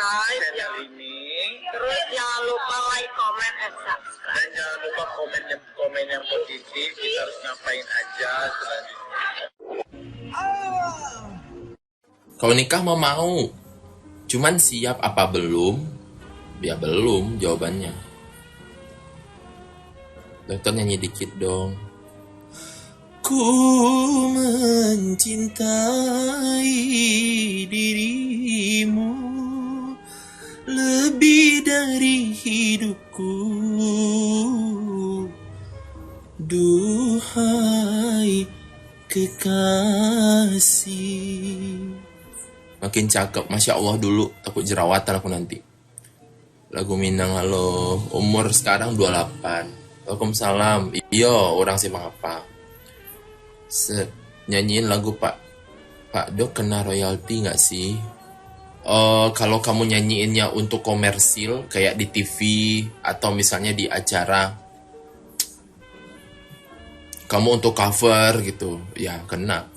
subscribe channel ini. terus jangan lupa like, comment, and subscribe. Dan jangan lupa komen yang positif. Kita harus ngapain aja selanjutnya. Kalau nikah mau. Cuman siap apa belum? Ya belum jawabannya. Dokter nyanyi dikit dong. Ku mencintai dirimu lebih dari hidupku. Duhai kekasih. Makin cakep, Masya Allah dulu. Takut jerawatan aku nanti. Lagu Minang, halo. Umur sekarang 28. Waalaikumsalam. Iya, orang sih mengapa. Nyanyiin lagu Pak Dok kena royalti nggak sih? Kalau kamu nyanyiinnya untuk komersil, kayak di TV atau misalnya di acara, kamu untuk cover gitu, ya kena.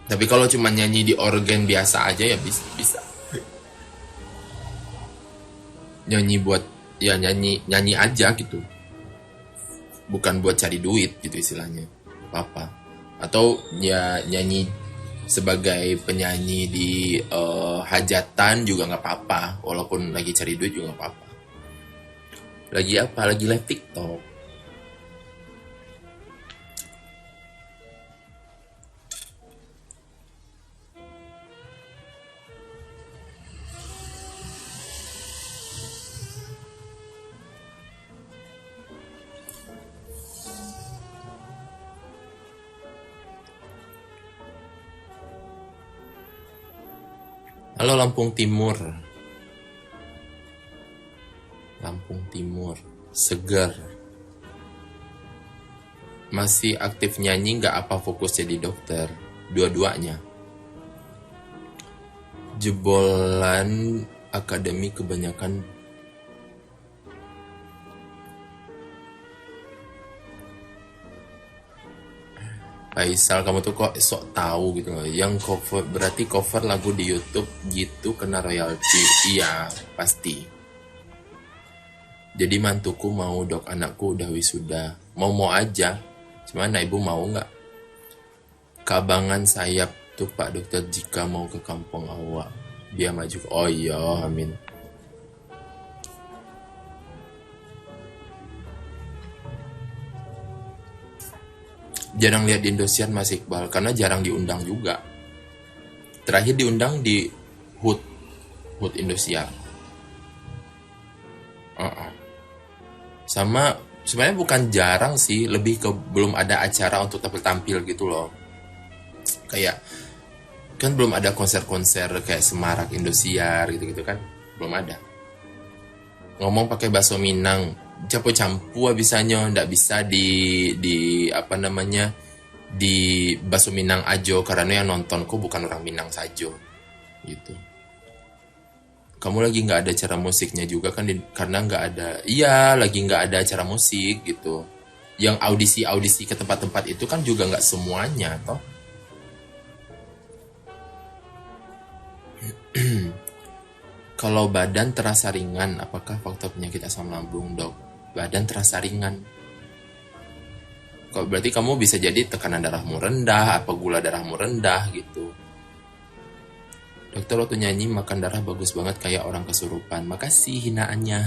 Tapi kalau cuma nyanyi di organ biasa aja ya bisa. Nyanyi buat ya nyanyi aja gitu. Bukan buat cari duit gitu istilahnya. Apa-apa. Atau ya nyanyi sebagai penyanyi di hajatan juga nggak apa-apa, walaupun lagi cari duit juga nggak apa-apa. Lagi apa? Lagi live TikTok. Halo Lampung Timur. Lampung Timur. Segar. Masih aktif nyanyi nggak apa fokus jadi dokter? Dua-duanya. Jebolan akademi kebanyakan. Faisal, kamu tuh kok sok tahu gitu loh. Yang cover berarti cover lagu di YouTube gitu kena royalti. Iya, pasti. Jadi mantuku mau dok, anakku udah wisuda. Mau aja. Cuman ibu mau nggak? Kabangan sayap tuh Pak Dokter jika mau ke kampung awak. Dia maju. Oh iya, amin. Jarang lihat di Indosiar Mas Iqbal karena jarang diundang juga. Terakhir diundang di HUT Indosiar. Sama sebenarnya bukan jarang sih, lebih ke belum ada acara untuk tampil gitu loh. Kayak kan belum ada konser-konser kayak Semarak Indosiar gitu-gitu kan, belum ada. Ngomong pakai bahasa Minang, campu abisanya ndak bisa di apa namanya di bahasa Minang aja karena yang nonton kok bukan orang Minang saja gitu. Kamu lagi nggak ada acara musiknya juga kan karena nggak ada, iya lagi nggak ada acara musik gitu. Yang audisi ke tempat-tempat itu kan juga nggak semuanya toh. Kalau badan terasa ringan, apakah faktor penyakit asam lambung, dok? Badan terasa ringan. Kalau berarti kamu bisa jadi tekanan darahmu rendah, apa gula darahmu rendah gitu. Dokter waktu nyanyi makan darah bagus banget kayak orang kesurupan. Makasih hinaannya.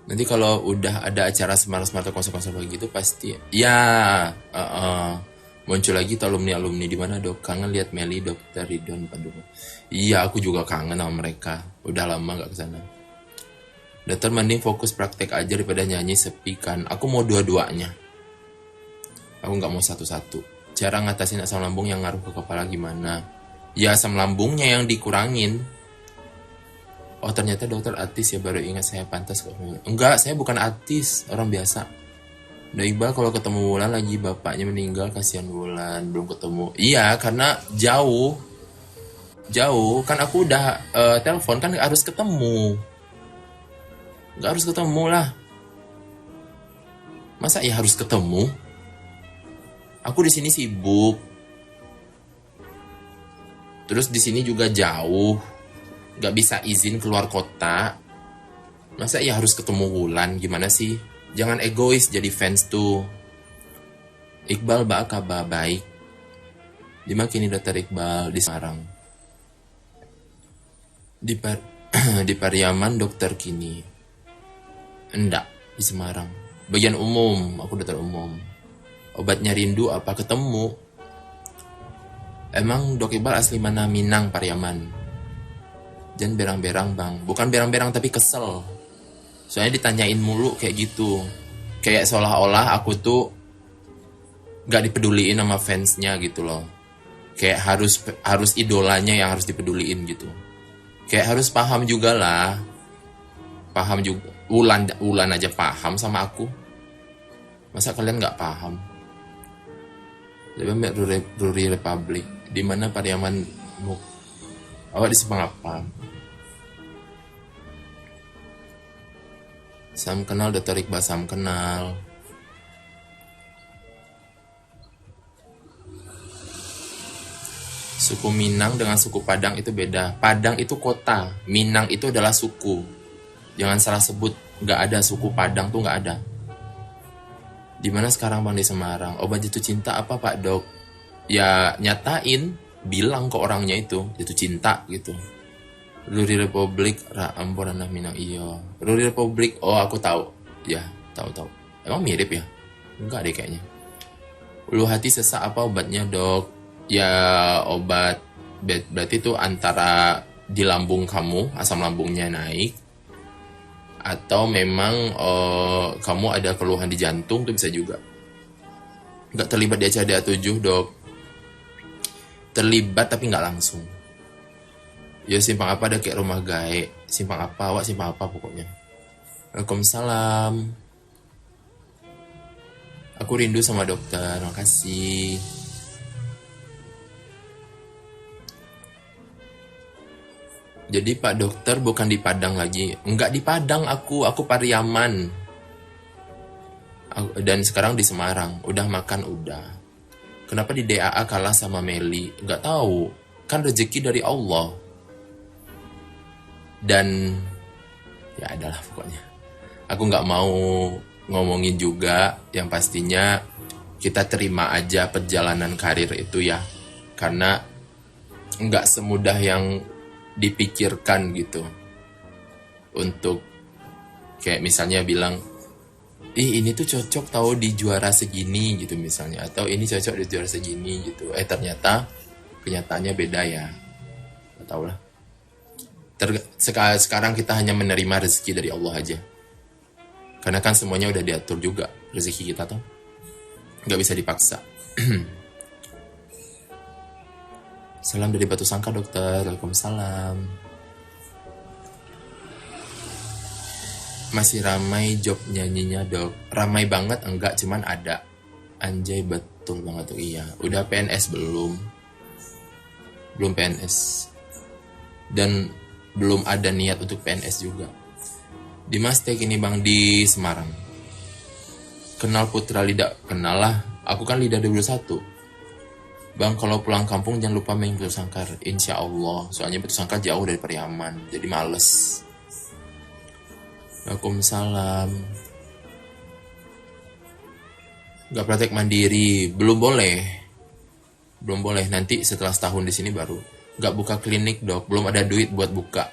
Nanti kalau udah ada acara Smart konser-konser begitu pasti ya muncul lagi tuh alumni di mana dok, kangen lihat Meli, Dokter Ridwan Pandu. Iya aku juga kangen sama mereka, udah lama nggak kesana. Dokter mending fokus praktek aja daripada nyanyi sepi kan. Aku mau dua-duanya, aku nggak mau satu-satu. Cara ngatasin asam lambung yang ngaruh ke kepala gimana? Ya asam lambungnya yang dikurangin. Oh ternyata dokter artis ya, baru ingat saya pantas kok. Enggak, saya bukan artis, orang biasa. Udah Iqbal kalau ketemu Wulan lagi bapaknya meninggal, kasihan Wulan belum ketemu. Iya karena jauh kan aku udah telepon kan harus ketemu. Nggak harus ketemu lah. Masa ya harus ketemu? Aku di sini sibuk. Terus di sini juga jauh. Nggak bisa izin keluar kota. Masa ya harus ketemu Wulan? Gimana sih? Jangan egois jadi fans tuh. Iqbal kabar baik. Di mana kini Dr. Iqbal di Semarang? Di Pariaman dokter kini. Enggak, di Semarang. Bagian umum, aku dokter umum. Obatnya rindu apa ketemu? Emang Dok Iqbal asli mana? Minang, Pariaman. Jangan berang-berang bang. Bukan berang-berang tapi kesel. Soalnya ditanyain mulu kayak gitu. Kayak seolah-olah aku tuh gak dipeduliin sama fansnya gitu loh. Kayak harus idolanya yang harus dipeduliin gitu. Kayak harus paham juga lah. Paham juga. Wulan aja paham sama aku. Masa kalian gak paham? Lebih Ruri Republic. Di mana Pariaman? Awak di Sepang apa? Sam kenal Dr. Iqbal, Sam kenal. Suku Minang dengan suku Padang itu beda. Padang itu kota, Minang itu adalah suku. Jangan salah sebut, nggak ada suku Padang tuh nggak ada. Di mana sekarang bang? Di Semarang. Obat jatuh cinta apa Pak Dok? Ya nyatain, bilang ke orangnya itu jatuh cinta gitu. Ruri Republik, Ampun anak Minang iyo. Ruri Republik, oh aku tahu. Ya tahu. Emang mirip ya? Enggak deh kayaknya. Ulu hati sesak apa obatnya Dok? Ya obat berarti itu antara di lambung kamu, asam lambungnya naik. Atau memang kamu ada keluhan di jantung tuh bisa juga. Nggak terlibat di ACDA 7 Dok. Terlibat tapi nggak langsung. Ya simpang apa ada kayak rumah gaek. Simpang apa, awak simpang apa pokoknya. Waalaikumsalam. Aku rindu sama dokter, makasih. Jadi Pak Dokter bukan di Padang lagi. Enggak di Padang aku Pariaman. Dan sekarang di Semarang. Udah makan, udah. Kenapa di DAA kalah sama Meli? Enggak tahu. Kan rezeki dari Allah. Dan ya adalah pokoknya. Aku nggak mau ngomongin juga. Yang pastinya kita terima aja perjalanan karir itu ya. Karena nggak semudah yang dipikirkan gitu. Untuk kayak misalnya bilang, ini tuh cocok tahu di juara segini gitu misalnya. Atau ini cocok di juara segini gitu. Ternyata kenyataannya beda ya. Nggak tahu lah. Sekarang kita hanya menerima rezeki dari Allah aja. Karena kan semuanya udah diatur juga rezeki kita tuh. Nggak bisa dipaksa. Salam dari Batu Sangka dokter. Waalaikumsalam. Masih ramai job nyanyinya dok? Ramai banget enggak, cuman ada. Anjay betul banget tuh, iya. Udah PNS belum? Belum PNS. Dan belum ada niat untuk PNS juga. Di Mastek ini bang di Semarang. Kenal Putra Lida? Kenal lah. Aku kan Lida 21. Bang kalau pulang kampung jangan lupa main Batu Sangkar. Insya Allah. Soalnya Batu Sangkar jauh dari Pariaman. Jadi males. Waalaikumsalam. Gak praktek mandiri. Belum boleh. Nanti setelah setahun di sini baru. Gak buka klinik dok. Belum ada duit buat buka.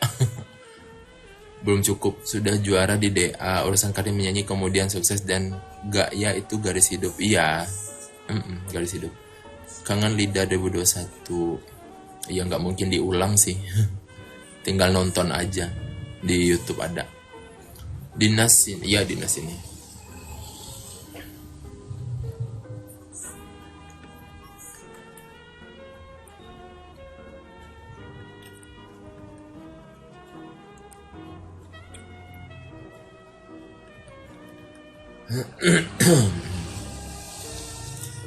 Belum cukup. Sudah juara di DA. Urusan karir menyanyi kemudian sukses dan gak ya itu garis hidup. Iya. Garis hidup. Kangen Lida 2021. Ya gak mungkin diulang sih. Tinggal nonton aja. Di YouTube ada. Dinas ini. Iya dinas ini.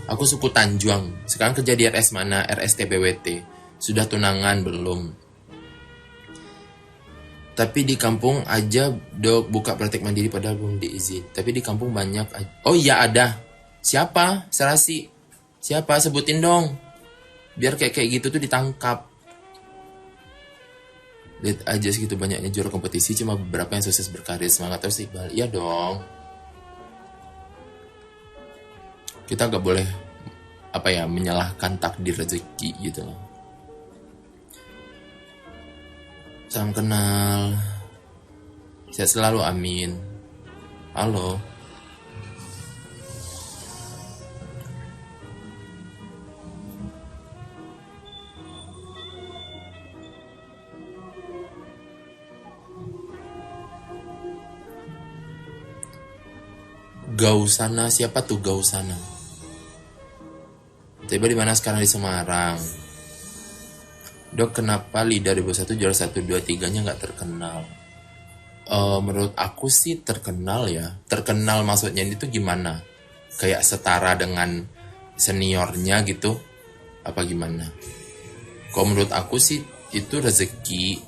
Aku suku Tanjuang. Sekarang kerja di RS mana? RS TBWT. Sudah tunangan belum? Tapi di kampung aja dok buka praktek mandiri padahal belum diizin. Tapi di kampung banyak. Oh iya ada. Siapa? Serasi. Siapa? Sebutin dong. Biar kayak gitu tuh ditangkap. Lihat aja segitu banyaknya juara kompetisi, cuma beberapa yang sukses berkarya. Semangat terus Iqbal. Iya dong. Kita gak boleh menyalahkan takdir rezeki gitu loh. Salam kenal. Sehat selalu, amin. Halo. Gausana, siapa tuh Gausana? Tiba di mana sekarang? Di Semarang. Dok, kenapa Lida 2001 juara 1, 2, 3-nya nggak terkenal? Menurut aku sih terkenal ya. Terkenal maksudnya itu gimana? Kayak setara dengan seniornya gitu? Apa gimana? Kalau menurut aku sih itu rezeki.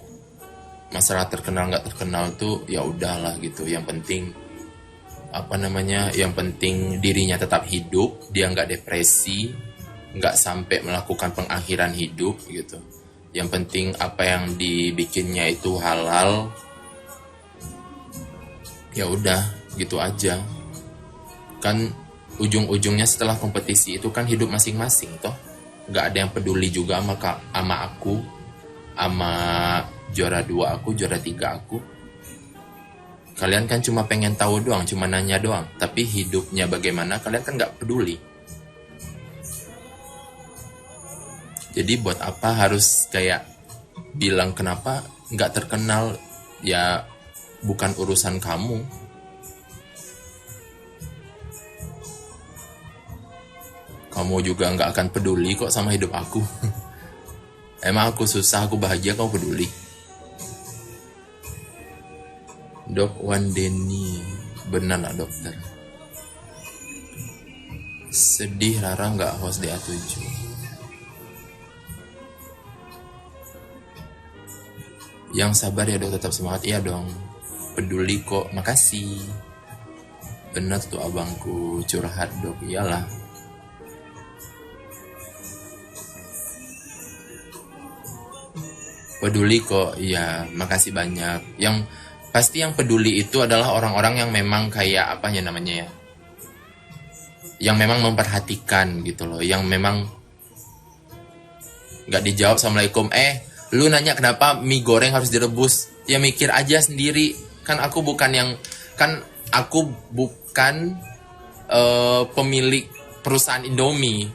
Masalah terkenal nggak terkenal tuh ya udahlah gitu. Yang penting yang penting dirinya tetap hidup, dia nggak depresi, nggak sampai melakukan pengakhiran hidup gitu. Yang penting apa yang dibikinnya itu halal, ya udah gitu aja. Kan ujung-ujungnya setelah kompetisi itu kan hidup masing-masing toh. Nggak ada yang peduli juga sama aku, sama juara 2 aku, juara 3 aku. Kalian kan cuma pengen tahu doang, cuma nanya doang. Tapi hidupnya bagaimana kalian kan nggak peduli. Jadi buat apa harus kayak bilang kenapa nggak terkenal, ya bukan urusan kamu. Kamu juga nggak akan peduli kok sama hidup aku. Emang aku susah, aku bahagia, kamu peduli. Dok Wandeni, benar lah dokter. Sedih Rara nggak host di A7. Yang sabar ya dok, tetap semangat. Iya dong, peduli kok, makasih. Bener tuh abangku, curhat dok, iyalah. Peduli kok, iya, makasih banyak. Yang pasti yang peduli itu adalah orang-orang yang memang kayak apanya namanya ya, yang memang memperhatikan gitu loh, yang memang nggak dijawab assalamualaikum, lu nanya kenapa mie goreng harus direbus, ya mikir aja sendiri. Kan aku bukan pemilik perusahaan Indomie.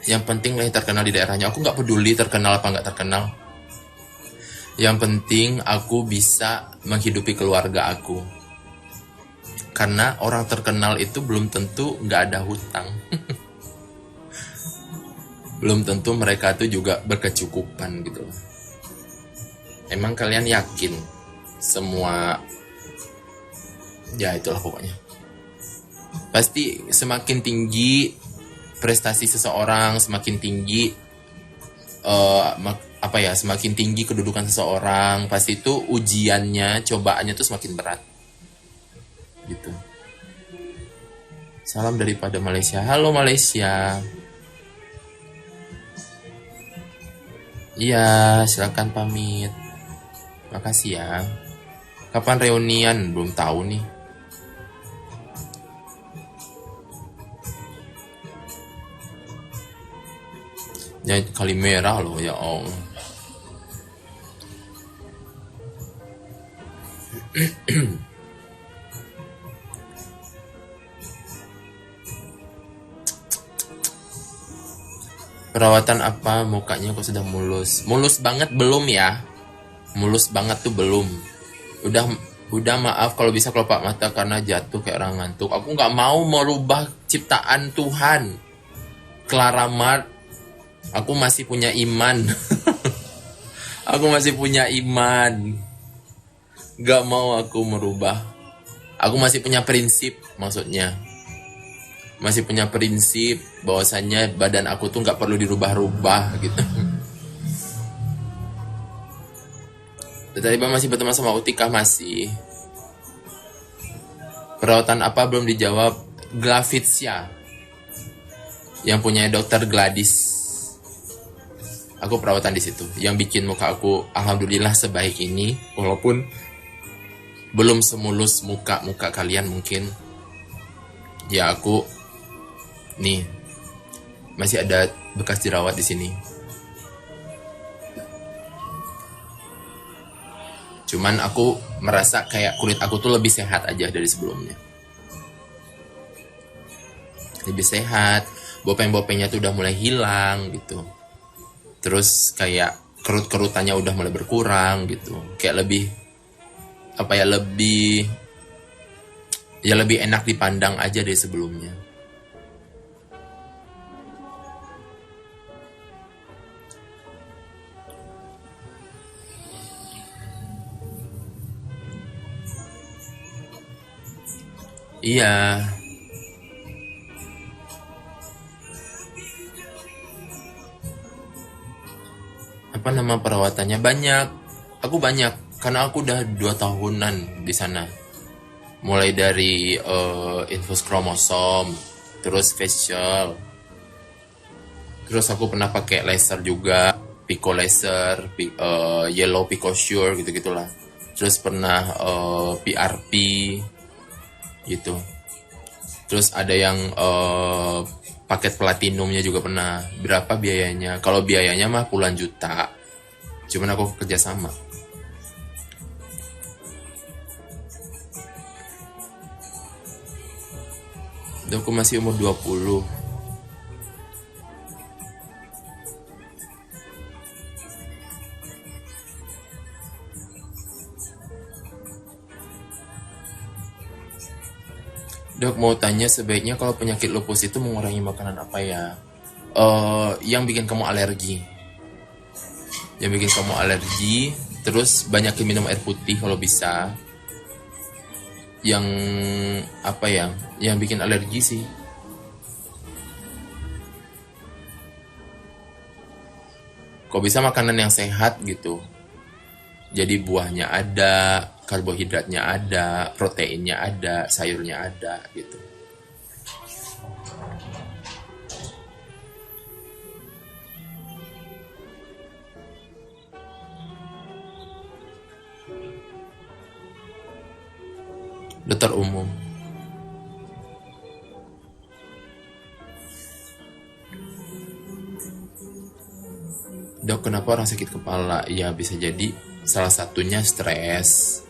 Yang penting lah terkenal di daerahnya. Aku nggak peduli terkenal apa nggak terkenal. Yang penting aku bisa menghidupi keluarga aku. Karena orang terkenal itu belum tentu nggak ada hutang. Belum tentu mereka tuh juga berkecukupan gitu. Emang kalian yakin semua, ya itulah pokoknya. Pasti semakin tinggi prestasi seseorang, semakin tinggi semakin tinggi kedudukan seseorang, pasti itu ujiannya, cobaannya tuh semakin berat. Gitu. Salam daripada Malaysia. Halo Malaysia. Iya, silakan pamit. Makasih ya. Kapan reunian? Belum tahu nih. Ya kali merah loh, ya Allah. Perawatan apa mukanya kok sudah mulus? Mulus banget belum ya? Mulus banget tuh belum. Udah maaf kalau bisa kelopak mata karena jatuh kayak orang ngantuk. Aku nggak mau merubah ciptaan Tuhan. Clara Mart, aku masih punya iman. Aku masih punya iman. Gak mau aku merubah. Aku masih punya prinsip, maksudnya. Masih punya prinsip bahwasannya badan aku tuh gak perlu dirubah-rubah gitu. Tiba-tiba masih berteman sama Utika masih. Perawatan apa belum dijawab. Glavitsia yang punya dokter Gladys. Aku perawatan di situ. Yang bikin muka aku alhamdulillah sebaik ini, walaupun belum semulus muka kalian mungkin. Ya aku nih masih ada bekas jerawat di sini. Cuman aku merasa kayak kulit aku tuh lebih sehat aja dari sebelumnya. Lebih sehat, bopeng-bopengnya tuh udah mulai hilang gitu. Terus kayak kerut-kerutannya udah mulai berkurang gitu. Kayak lebih lebih enak dipandang aja dari sebelumnya. Iya. Apa nama perawatannya? Banyak. Aku banyak karena aku udah 2 tahunan di sana. Mulai dari infus kromosom, terus facial. Terus aku pernah pakai laser juga, pico laser, yellow pico sure gitu-gitulah. Terus pernah PRP gitu. Terus ada yang paket platinumnya juga pernah. Berapa biayanya? Kalau biayanya mah puluhan juta. Cuman aku kerja sama. Aku masih umur 20. Dok mau tanya sebaiknya kalau penyakit lupus itu mengurangi makanan apa ya? Yang bikin kamu alergi. Yang bikin kamu alergi, terus banyakin minum air putih kalau bisa. Yang apa ya? Yang bikin alergi sih. Kok bisa makanan yang sehat gitu. Jadi buahnya ada, karbohidratnya ada, proteinnya ada, sayurnya ada gitu. Dokter umum. Dok, kenapa orang sakit kepala? Ya bisa jadi salah satunya stres.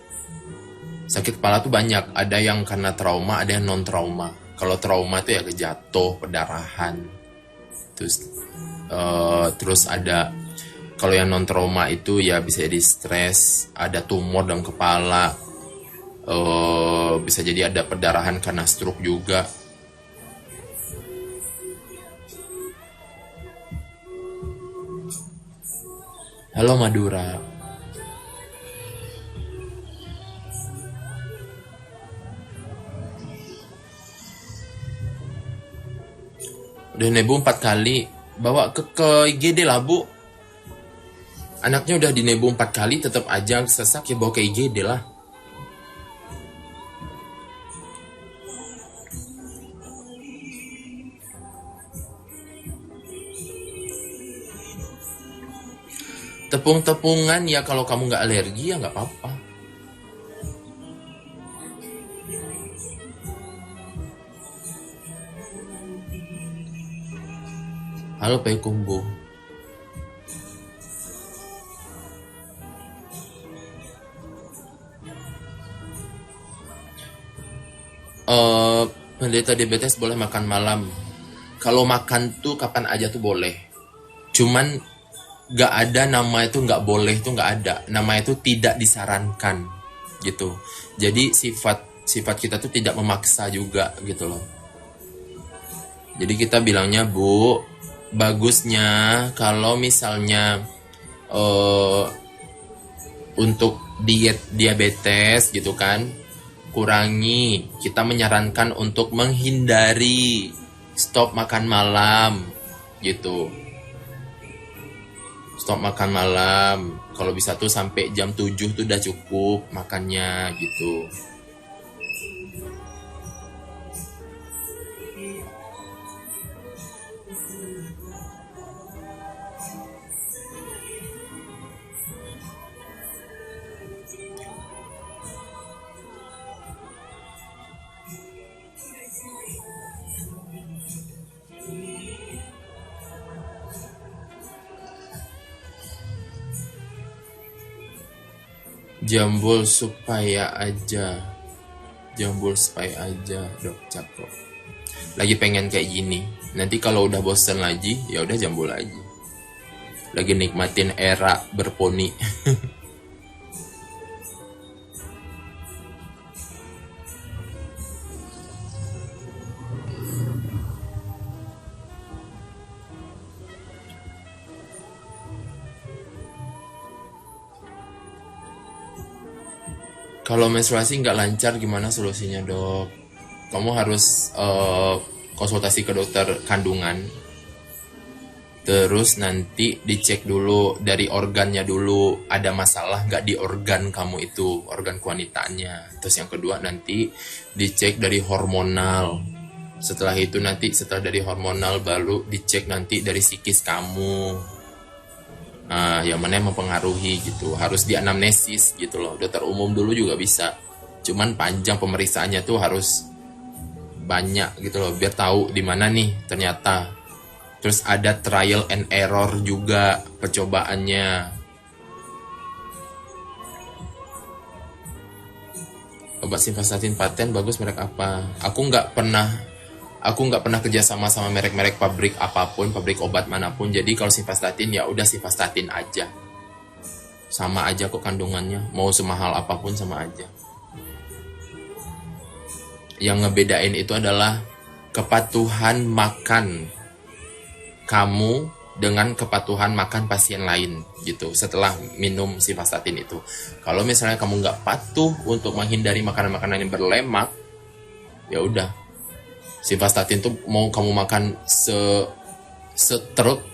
Sakit kepala tuh banyak, ada yang karena trauma, ada yang non trauma. Kalau trauma itu ya kejatuh, perdarahan. Terus ada kalau yang non trauma itu ya bisa jadi stres, ada tumor dalam kepala. Bisa jadi ada perdarahan karena stroke juga. Halo Madura. Udah nebu 4 kali. Bawa ke IGD lah bu. Anaknya udah dinebu 4 kali tetap aja sesak, ya bawa ke IGD lah. Tepung-tepungan ya kalau kamu nggak alergi ya nggak apa-apa. Halo Pekumbu. Penderita diabetes boleh makan malam. Kalau makan tuh kapan aja tuh boleh. Cuman gak ada nama itu gak boleh itu gak ada. Nama itu tidak disarankan gitu. Jadi sifat kita tuh tidak memaksa juga gitu loh. Jadi kita bilangnya bu, bagusnya kalau misalnya untuk diet diabetes gitu kan, kurangi. Kita menyarankan untuk menghindari stop makan malam gitu. Stop makan malam. Kalau bisa tuh sampai jam 7 tuh udah cukup makannya gitu. Jambul supaya aja. Jambul supaya aja, Dok Cakro. Lagi pengen kayak gini. Nanti kalau udah bosen lagi, ya udah jambul lagi. Lagi nikmatin era berponi. Kalau menstruasi nggak lancar gimana solusinya, Dok? Kamu harus konsultasi ke dokter kandungan. Terus nanti dicek dulu dari organnya dulu, ada masalah nggak di organ kamu itu, organ kewanitaannya. Terus yang kedua nanti dicek dari hormonal. Setelah itu nanti setelah dari hormonal baru dicek nanti dari psikis kamu. Nah, yang mana yang mempengaruhi gitu. Harus dianamnesis gitu loh. Dokter umum dulu juga bisa. Cuman panjang pemeriksaannya tuh harus banyak gitu loh. Biar tahu di mana nih ternyata. Terus ada trial and error juga percobaannya. Obat simvastatin paten bagus merek apa? Aku nggak pernah kerja sama merek-merek pabrik apapun, pabrik obat manapun. Jadi kalau simvastatin ya udah simvastatin aja. Sama aja kok kandungannya, mau semahal apapun sama aja. Yang ngebedain itu adalah kepatuhan makan kamu dengan kepatuhan makan pasien lain gitu setelah minum simvastatin itu. Kalau misalnya kamu nggak patuh untuk menghindari makanan-makanan yang berlemak, ya udah. Simvastatin tuh mau kamu makan setruk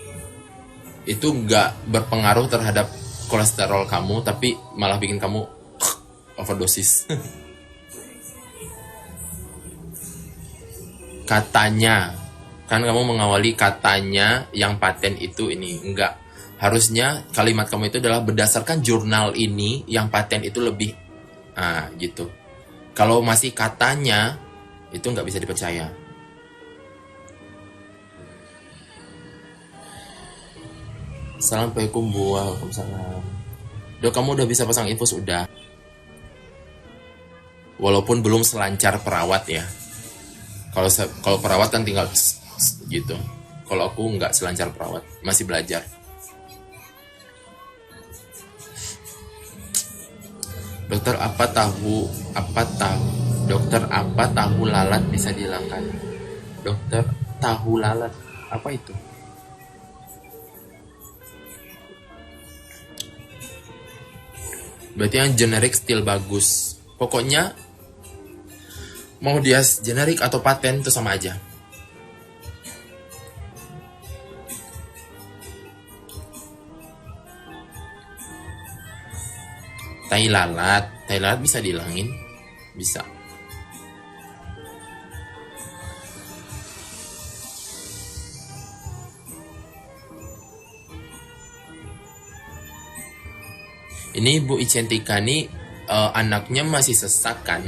itu nggak berpengaruh terhadap kolesterol kamu, tapi malah bikin kamu overdosis. Katanya, kan kamu mengawali katanya yang paten itu ini, enggak. Harusnya kalimat kamu itu adalah berdasarkan jurnal ini yang paten itu lebih, gitu. Kalau masih katanya, itu nggak bisa dipercaya. Assalamualaikum Bu. Waalaikumsalam. Dok, kamu udah bisa pasang infus? Udah. Walaupun belum selancar perawat ya. Kalau perawat kan tinggal gitu. Kalau aku nggak selancar perawat, masih belajar. Dokter, apa tahu lalat bisa dihilangkan? Dokter, tahu lalat apa itu? Berarti yang generik still bagus. Pokoknya mau dia generik atau paten itu sama aja. Tai lalat bisa dihilangin, bisa. Ini Bu Icentika nih anaknya masih sesak kan?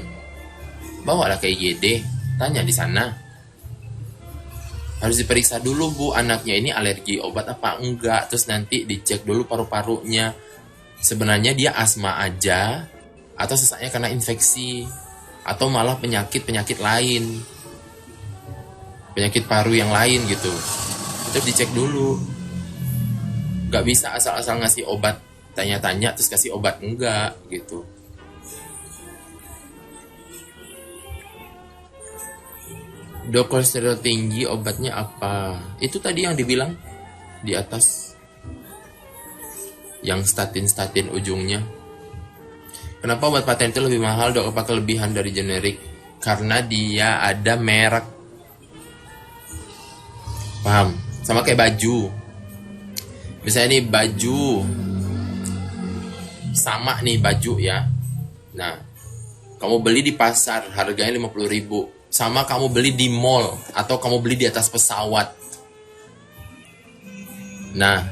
Bawalah ke IGD, tanya di sana. Harus diperiksa dulu Bu, anaknya ini alergi obat apa enggak, terus nanti dicek dulu paru-parunya. Sebenarnya dia asma aja, atau sesaknya karena infeksi, atau malah penyakit lain, penyakit paru yang lain gitu. Itu dicek dulu. Gak bisa asal-asal ngasih obat, tanya-tanya terus kasih obat, enggak gitu. Dok, kolesterol tinggi obatnya apa? Itu tadi yang dibilang di atas, yang statin ujungnya. Kenapa obat paten itu lebih mahal, Dok? Apa kelebihan dari generik? Karena dia ada merek. Paham? Sama kayak baju. Misalnya nih baju, sama nih baju ya. Nah, kamu beli di pasar harganya 50.000, sama kamu beli di mall atau kamu beli di atas pesawat. Nah,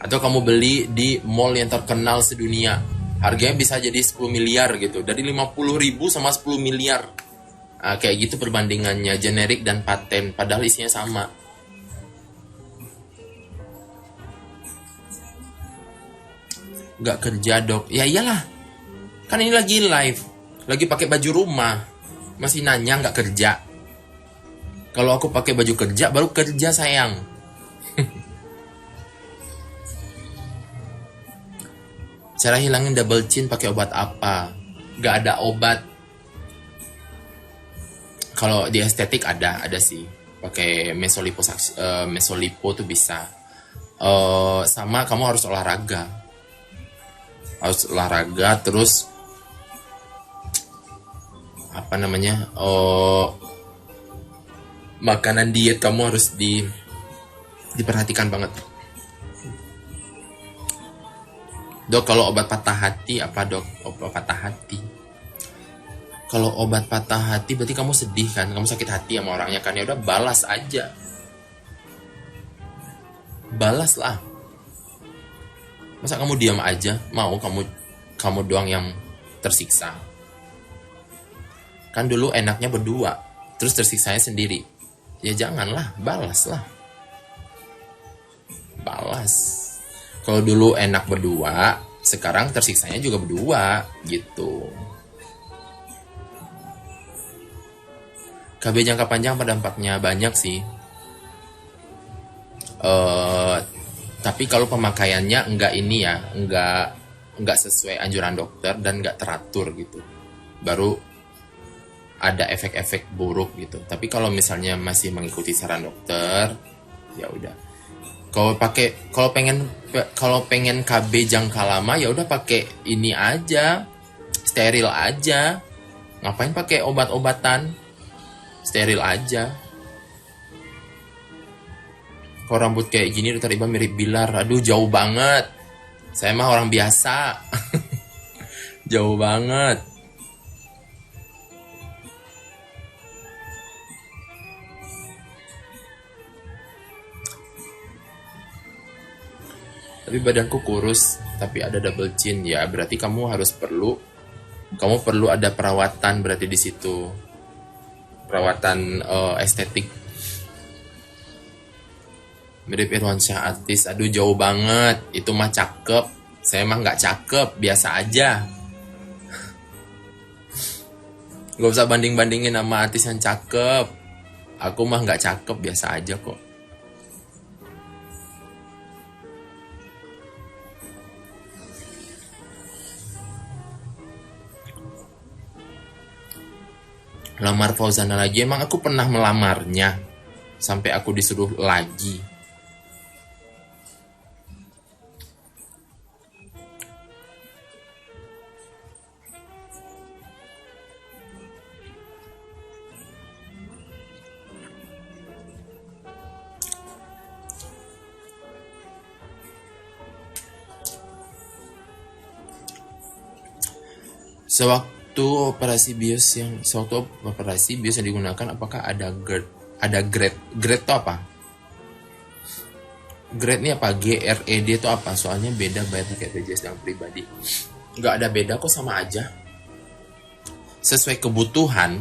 atau kamu beli di mall yang terkenal sedunia, harganya bisa jadi 10 miliar gitu. Dari 50.000 sama 10 miliar. Nah, kayak gitu perbandingannya, generik dan paten, padahal isinya sama. Gak kerja dok, ya iyalah, kan ini lagi live, lagi pakai baju rumah, masih nanya nggak kerja. Kalau aku pakai baju kerja baru kerja sayang. Cara hilangin double chin pakai obat apa? Gak ada obat. Kalau di estetik ada sih, pakai mesolipo tuh bisa. Sama kamu harus olahraga. Terus apa namanya, makanan diet kamu harus diperhatikan banget. Dok, kalau obat patah hati apa dok? Obat patah hati, kalau obat patah hati berarti kamu sedih kan, kamu sakit hati sama orangnya kan, ya udah balas aja, balas lah. Masa kamu diam aja? Mau kamu doang yang tersiksa? Kan dulu enaknya berdua, terus tersiksanya sendiri. Ya janganlah, balas lah. Balas. Kalau dulu enak berdua, sekarang tersiksanya juga berdua, gitu. KB jangka panjang pada dampaknya banyak sih. Tapi kalau pemakaiannya enggak sesuai anjuran dokter dan enggak teratur gitu, baru ada efek-efek buruk gitu. Tapi kalau misalnya masih mengikuti saran dokter, ya udah. Kalau pengen KB jangka lama, ya udah pakai ini aja, steril aja. Ngapain pakai obat-obatan? Steril aja. Kalau rambut kayak gini Dr. Iba mirip Bilar. Aduh, jauh banget. Saya mah orang biasa. Jauh banget. Tapi badanku kurus, tapi ada double chin. Ya, berarti kamu perlu ada perawatan berarti di situ. Perawatan estetik. Mirip Irwansyah Atis. Aduh, jauh banget. Itu mah cakep. Saya mah nggak cakep, biasa aja. Gak usah banding-bandingin sama artis yang cakep. Aku mah nggak cakep, biasa aja kok. Lamar Fauzana lagi, emang aku pernah melamarnya sampai aku disuruh lagi. Sewaktu operasi bios yang digunakan, apakah ada grade itu apa? Grade ini apa? GRED itu apa? Soalnya beda bayar pakai BPJS yang pribadi. Nggak ada beda kok, sama aja. Sesuai kebutuhan.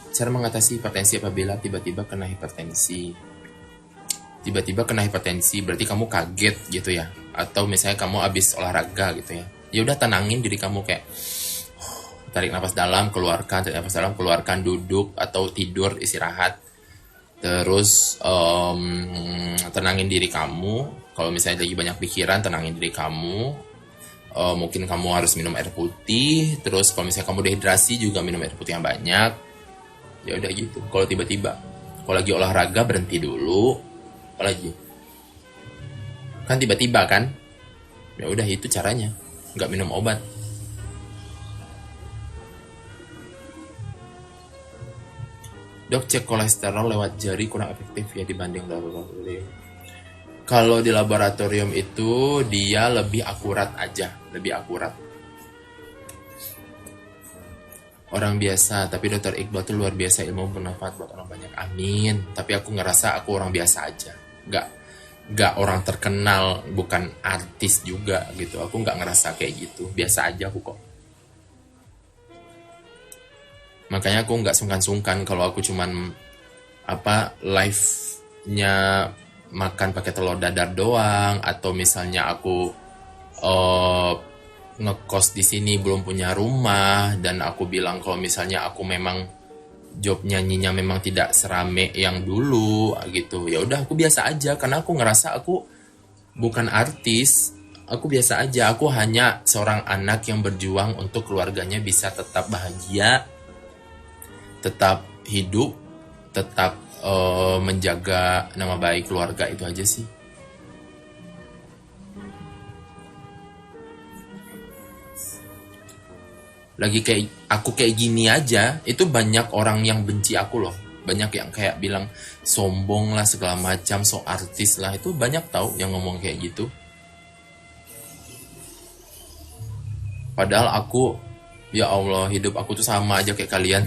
Cara mengatasi hipertensi apabila tiba-tiba kena hipertensi. Tiba-tiba kena hipertensi berarti kamu kaget gitu ya, atau misalnya kamu habis olahraga gitu ya. Ya udah, tenangin diri kamu, kayak tarik nafas dalam, keluarkan, duduk atau tidur, istirahat. Terus tenangin diri kamu. Kalau misalnya lagi banyak pikiran, tenangin diri kamu. Mungkin kamu harus minum air putih. Terus kalau misalnya kamu dehidrasi, juga minum air putih yang banyak. Ya udah gitu. Kalau tiba-tiba, kalau lagi olahraga berhenti dulu. Apalagi kan tiba-tiba kan. Ya udah, itu caranya. Nggak minum obat. Dok, cek kolesterol lewat jari kurang efektif ya dibanding bla bla bla. Kalau di laboratorium itu dia lebih akurat aja, lebih akurat. Orang biasa, tapi Dokter Iqbal tuh luar biasa, ilmu bermanfaat buat orang banyak. Amin. Tapi aku ngerasa aku orang biasa aja. Nggak orang terkenal, bukan artis juga gitu. Aku nggak ngerasa kayak gitu. Biasa aja aku kok. Makanya aku nggak sungkan-sungkan kalau aku cuman live-nya makan pakai telur dadar doang, atau misalnya aku ngekos di sini belum punya rumah, dan aku bilang kalau misalnya aku memang job nyanyinya memang tidak serame yang dulu gitu, ya udah aku biasa aja karena aku ngerasa aku bukan artis, aku biasa aja, aku hanya seorang anak yang berjuang untuk keluarganya bisa tetap bahagia, tetap hidup, tetap menjaga nama baik keluarga, itu aja sih. Lagi kayak gini aja, itu banyak orang yang benci aku loh, banyak yang kayak bilang sombong lah segala macam, so artis lah, itu banyak tahu yang ngomong kayak gitu. Padahal aku, ya Allah, hidup aku tuh sama aja kayak kalian.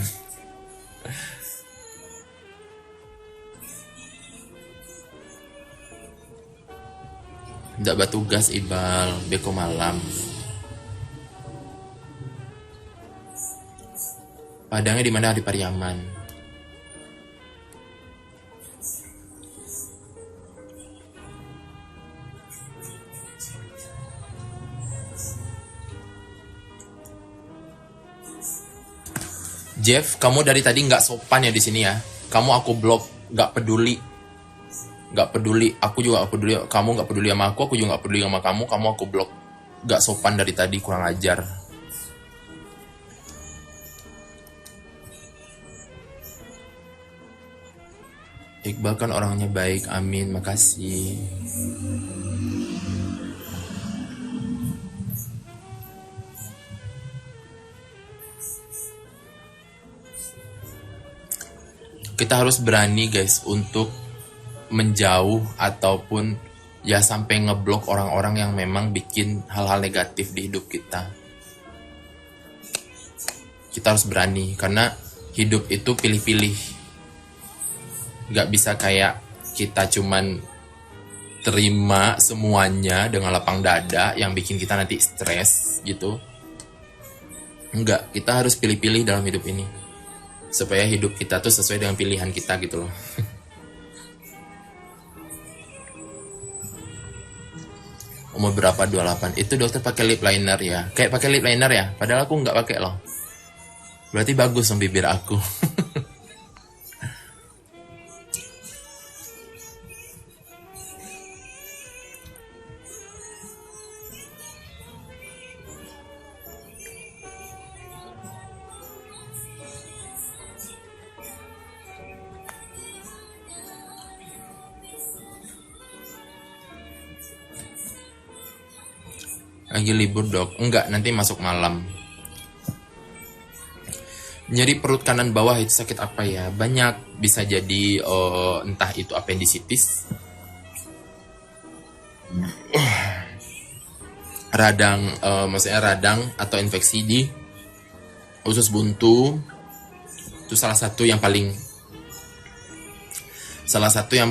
Nggak bertugas Ibal, beko malam. Padangnya di mana? Di Pariaman. Jeff, kamu dari tadi nggak sopan ya di sini ya. Kamu aku blok, nggak peduli. Nggak peduli, aku juga nggak peduli. Kamu nggak peduli sama aku juga nggak peduli sama kamu. Kamu aku blok. Nggak sopan dari tadi, kurang ajar. Iqbal kan orangnya baik, amin, makasih. Kita harus berani guys untuk menjauh ataupun ya sampai ngeblok orang-orang yang memang bikin hal-hal negatif di hidup kita. Kita harus berani karena hidup itu pilih-pilih. Gak bisa kayak kita cuman terima semuanya dengan lapang dada yang bikin kita nanti stres gitu. Enggak, kita harus pilih-pilih dalam hidup ini supaya hidup kita tuh sesuai dengan pilihan kita gitu loh. Umur berapa? 28. Itu dokter pakai lip liner ya, kayak pakai lip liner ya, padahal aku nggak pakai loh. Berarti bagus dong bibir aku. Lagi libur dok? Enggak, nanti masuk malam. Nyeri perut kanan bawah itu sakit apa ya? Banyak, bisa jadi entah itu appendicitis, radang, maksudnya radang atau infeksi di usus buntu. Itu salah satu yang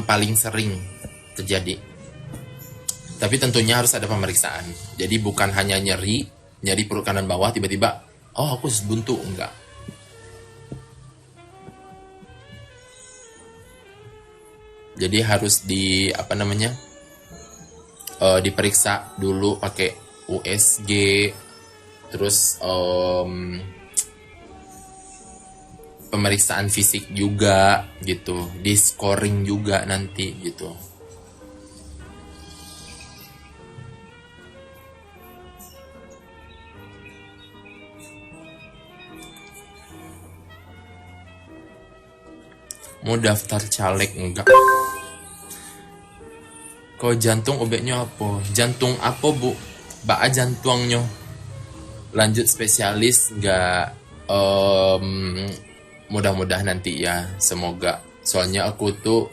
paling sering terjadi. Tapi tentunya harus ada pemeriksaan. Jadi bukan hanya nyeri perut kanan bawah tiba-tiba, oh aku usus buntu, enggak. Jadi harus diperiksa dulu pakai USG, terus pemeriksaan fisik juga gitu, di scoring juga nanti gitu. Mau daftar caleg enggak? Kok jantung obeknya apa? Jantung apa bu? Baa jantungnya. Lanjut spesialis enggak? Mudah-mudahan nanti ya, semoga. Soalnya aku tuh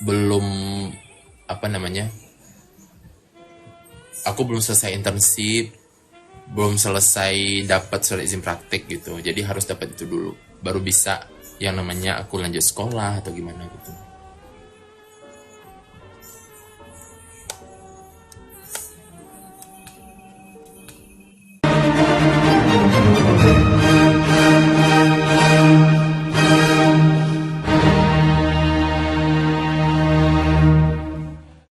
belum apa namanya, aku belum selesai internship, belum selesai dapat surat izin praktek gitu. Jadi harus dapat itu dulu, baru bisa yang namanya aku lanjut sekolah atau gimana gitu.